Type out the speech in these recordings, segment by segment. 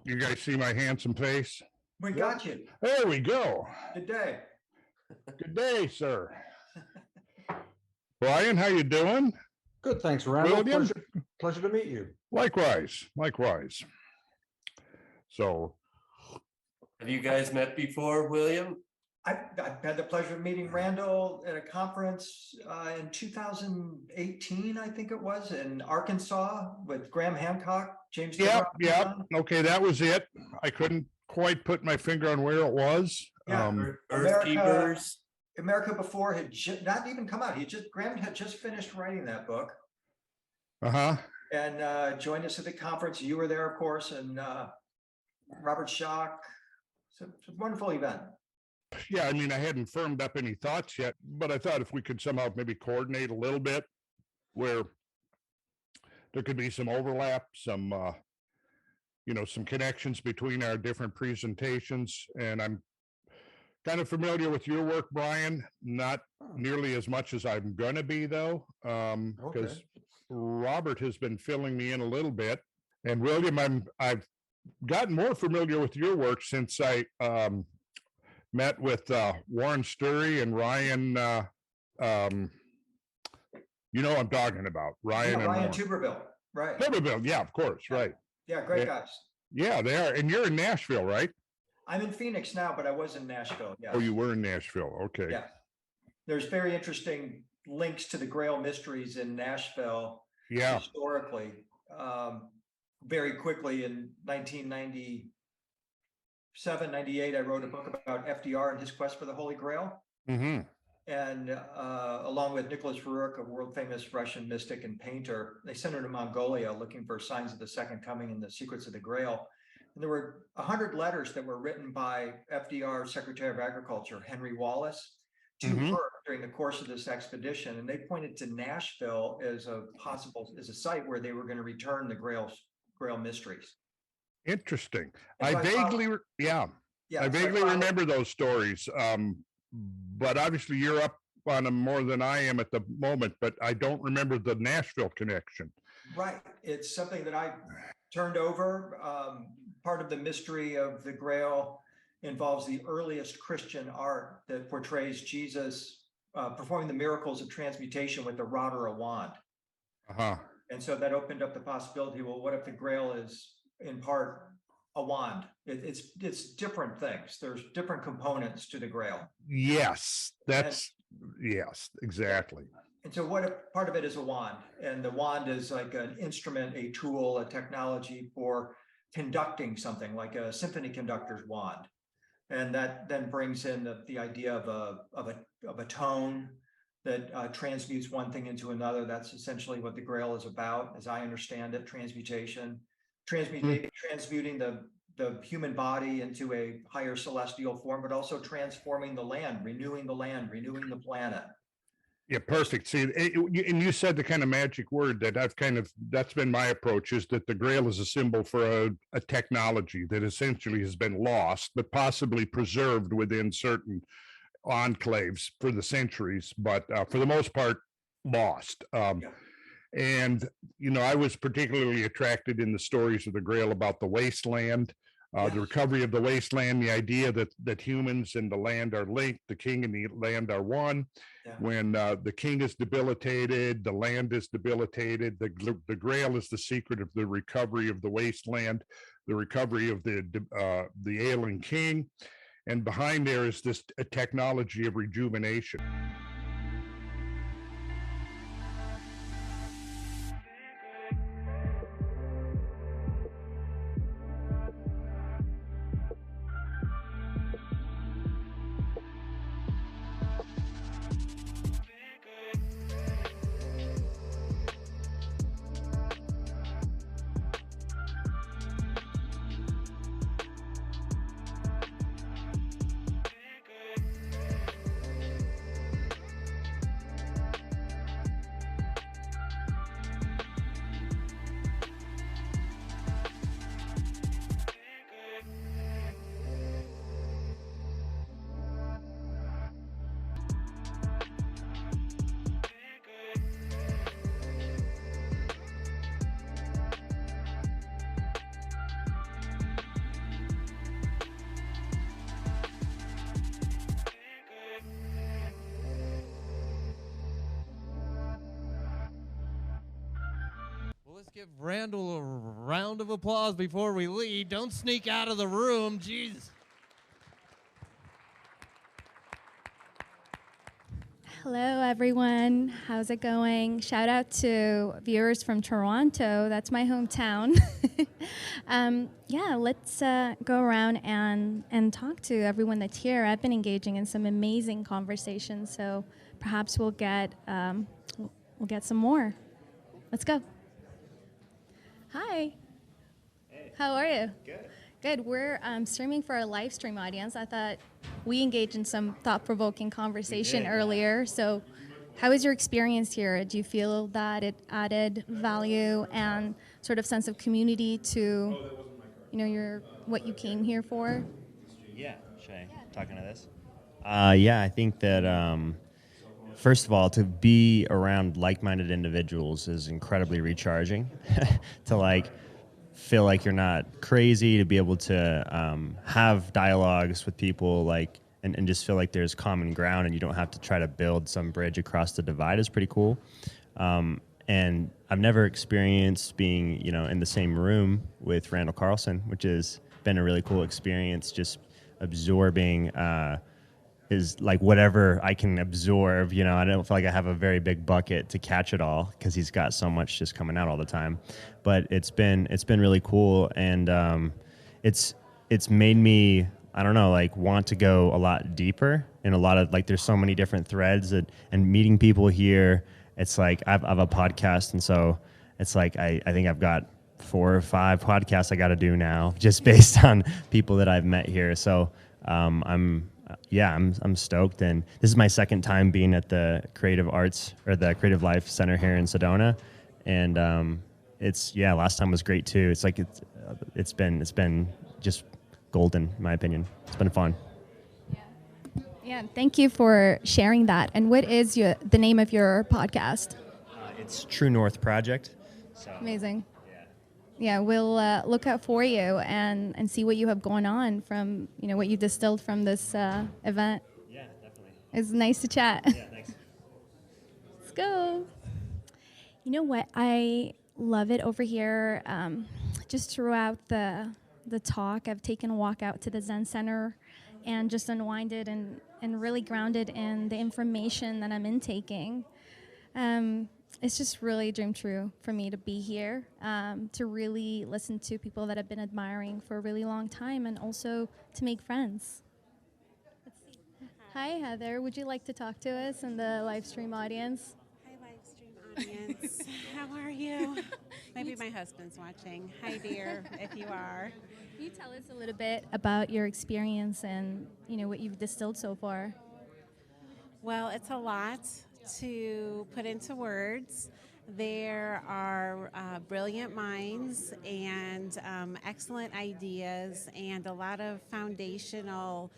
You guys see my handsome face? We got you. There we go. Good day. Good day, sir. Brian, how you doing? Good, thanks, Randall. William? Pleasure to meet you. Likewise. So, Have you guys met before, William? I've had the pleasure of meeting Randall at a conference in 2018, I think it was, in Arkansas with Graham Hancock, James. yeah. Okay, that was it. I couldn't quite put my finger on where it was. Yeah. Earthkeepers. America Before had not even come out. Graham had just finished writing that book. And joined us at the conference. You were there, of course, and Robert Schock. So it's a wonderful event. Yeah, I mean, I hadn't firmed up any thoughts yet, but I thought if we could somehow maybe coordinate a little bit where there could be some overlap, some some connections between our different presentations. And I'm kind of familiar with your work, Brian, not nearly as much as I'm going to be, though, because Robert has been filling me in a little bit. And William, I've gotten more familiar with your work since I met with Warren Sturry and Ryan. You know what I'm talking about, Ryan. Yeah, Ryan Tuberville, right? Tuberville, yeah, of course, right. Yeah, great guys. Yeah, they are. And you're in Nashville, right? I'm in Phoenix now, but I was in Nashville. Yeah. Oh, you were in Nashville. Okay. Yeah. There's very interesting links to the Grail Mysteries in Nashville. Yeah. Historically, very quickly in 1997, 98, I wrote a book about FDR and his quest for the Holy Grail. Mm-hmm. And along with Nicholas Roerich, a world famous Russian mystic and painter, they sent him to Mongolia looking for signs of the Second Coming and the secrets of the Grail. And there were 100 letters that were written by FDR Secretary of Agriculture, Henry Wallace, to her during the course of this expedition. And they pointed to Nashville as a site where they were going to return the Grail Mysteries. Interesting. And I vaguely remember those stories. But obviously you're up on them more than I am at the moment, but I don't remember the Nashville connection. Right. It's something that I turned over. Part of the mystery of the Grail involves the earliest Christian art that portrays Jesus performing the miracles of transmutation with a rod or a wand. And so that opened up the possibility, well, what if the Grail is in part a wand? It's different things. There's different components to the Grail. Yes, yes, exactly. And so what if part of it is a wand, and the wand is like an instrument, a tool, a technology for conducting something, like a symphony conductor's wand. And that then brings in the idea of a tone that transmutes one thing into another. That's essentially what the Grail is about, as I understand it: transmutation, transmuting the human body into a higher celestial form, but also transforming the land, renewing the planet. Yeah, perfect. See, and you said the kind of magic word that that's been my approach, is that the Grail is a symbol for a technology that essentially has been lost, but possibly preserved within certain enclaves for the centuries, but for the most part, lost. And, I was particularly attracted in the stories of the Grail about the wasteland, the recovery of the wasteland, the idea that humans and the land are linked, the king and the land are one. Yeah. When the king is debilitated, the land is debilitated. The Grail is the secret of the recovery of the wasteland, the recovery of the ailing king. And behind there is this technology of rejuvenation. give Randall a round of applause before we leave. Don't sneak out of the room. Jeez. Hello, everyone. How's it going? Shout out to viewers from Toronto. That's my hometown. Yeah, let's go around and talk to everyone that's here. I've been engaging in some amazing conversations, so perhaps we'll get some more. Let's go. Hi. Hey. How are you? Good. Good. We're streaming for our live stream audience. I thought we engaged in some thought-provoking conversation did, yeah. earlier. So how was your experience here? Do you feel that it added value and sort of sense of community to, what you came here for? Yeah. Should I talk into this? Yeah, I think that first of all, to be around like-minded individuals is incredibly recharging. To feel like you're not crazy, to be able to have dialogues with people and just feel like there's common ground and you don't have to try to build some bridge across the divide is pretty cool. And I've never experienced being, in the same room with Randall Carlson, which has been a really cool experience, just absorbing is whatever I can absorb. I don't feel like I have a very big bucket to catch it all because he's got so much just coming out all the time. But it's been really cool, and it's made me, I don't know, want to go a lot deeper in a lot of there's so many different threads and meeting people here. It's I have a podcast, and so it's I think I've got 4 or 5 podcasts I got to do now just based on people that I've met here. So I'm stoked, and this is my second time being at the Creative Arts or the Creative Life Center here in Sedona, and last time was great too. It's been just golden in my opinion. It's been fun. Yeah, thank you for sharing that. And what is the name of your podcast? It's True North Project. So, Amazing. Yeah, we'll look out for you and see what you have going on from, what you distilled from this event. Yeah, definitely. It's nice to chat. Yeah, thanks. Let's go. You know what? I love it over here. Just throughout the talk, I've taken a walk out to the Zen Center and just unwinded and really grounded in the information that I'm intaking. It's just really a dream true for me to be here, to really listen to people that I've been admiring for a really long time, and also to make friends. Let's see. Hi, Heather. Would you like to talk to us in the live stream audience? Hi, live stream audience. How are you? Maybe my husband's watching. Hi, dear, if you are. Can you tell us a little bit about your experience and what you've distilled so far? Well, it's a lot to put into words. There are brilliant minds and excellent ideas and a lot of foundational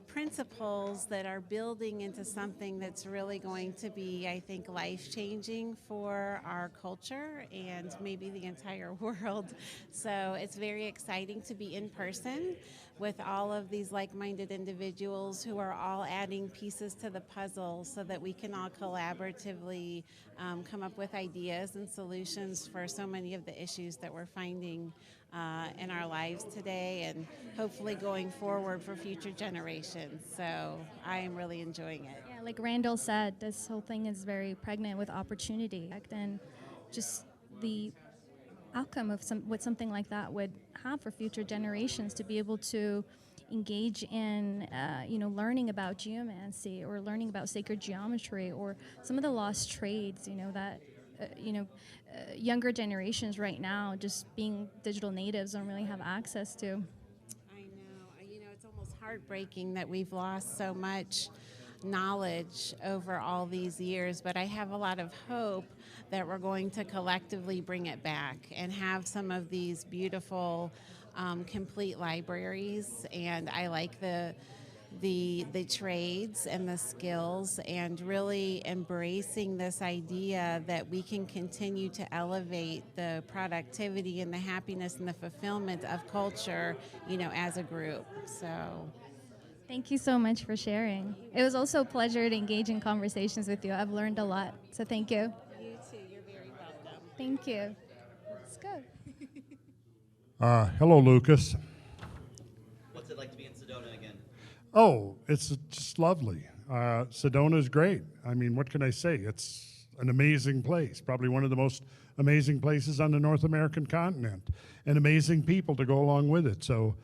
principles that are building into something that's really going to be, I think, life-changing for our culture and maybe the entire world. So it's very exciting to be in person with all of these like-minded individuals who are all adding pieces to the puzzle so that we can all collaboratively come up with ideas and solutions for so many of the issues that we're finding in our lives today, and hopefully going forward for future generations. So I am really enjoying it. Yeah, like Randall said, this whole thing is very pregnant with opportunity, and just the outcome of what something like that would have for future generations to be able to engage in, learning about geomancy or learning about sacred geometry or some of the lost trades, that younger generations right now, just being digital natives, don't really have access to. I know. It's almost heartbreaking that we've lost so much knowledge over all these years, but I have a lot of hope that we're going to collectively bring it back and have some of these beautiful complete libraries. And I like the trades and the skills, and really embracing this idea that we can continue to elevate the productivity and the happiness and the fulfillment of culture, as a group. So Thank you so much for sharing. It was also a pleasure to engage in conversations with you. I've learned a lot, so thank you. you too, you're very welcome. Thank you. go. Hello, Lucas. What's it like to be in Sedona again? Oh, it's just lovely. Sedona is great. I mean, what can I say? It's an amazing place, probably one of the most amazing places on the North American continent, and amazing people to go along with it. So,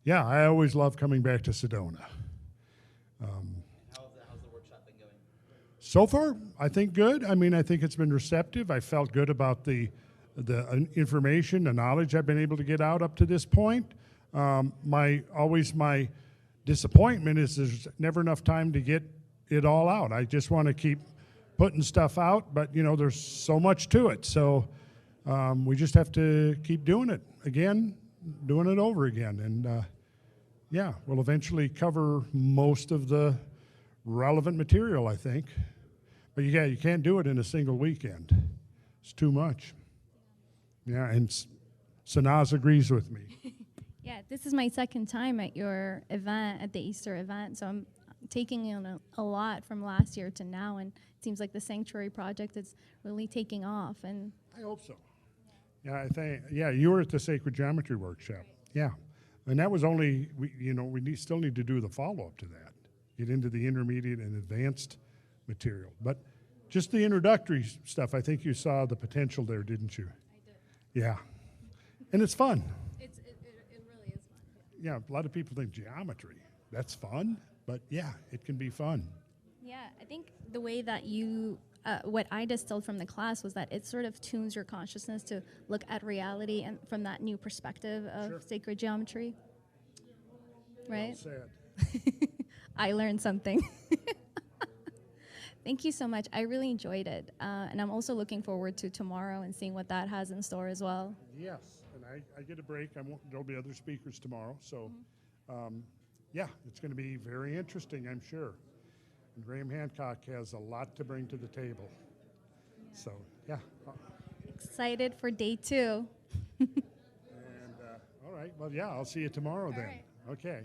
yeah, I always love coming back to Sedona. How's the workshop been going? So far, I think good. I mean, I think it's been receptive. I felt good about the information, the knowledge I've been able to get out up to this point. My disappointment is there's never enough time to get it all out. I just want to keep putting stuff out, but you know, there's so much to it. So we just have to keep doing it again, doing it over again. And yeah, we'll eventually cover most of the relevant material, I think. But yeah, you can't do it in a single weekend. It's too much. Yeah, and Sanaz agrees with me. Yeah, this is my second time at your event, at the Easter event, so I'm taking in a lot from last year to now, and it seems like the Sanctuary Project is really taking off. And I hope so. Yeah, I think. Yeah, you were at the Sacred Geometry Workshop. Yeah, and that was only we still need to do the follow up to that, get into the intermediate and advanced material. But just the introductory stuff, I think you saw the potential there, didn't you? I did. Yeah, and it's fun. It really is fun. Yeah, a lot of people think geometry, that's fun, but yeah, it can be fun. Yeah, I think the way that what I distilled from the class was that it sort of tunes your consciousness to look at reality and from that new perspective of sacred geometry. Right? Well said. I learned something. Thank you so much. I really enjoyed it. And I'm also looking forward to tomorrow and seeing what that has in store as well. Yes, and I get a break. There'll be other speakers tomorrow, so yeah, it's going to be very interesting, I'm sure. And Graham Hancock has a lot to bring to the table. So yeah. Excited for day 2. And all right, well, yeah, I'll see you tomorrow then. right. Okay.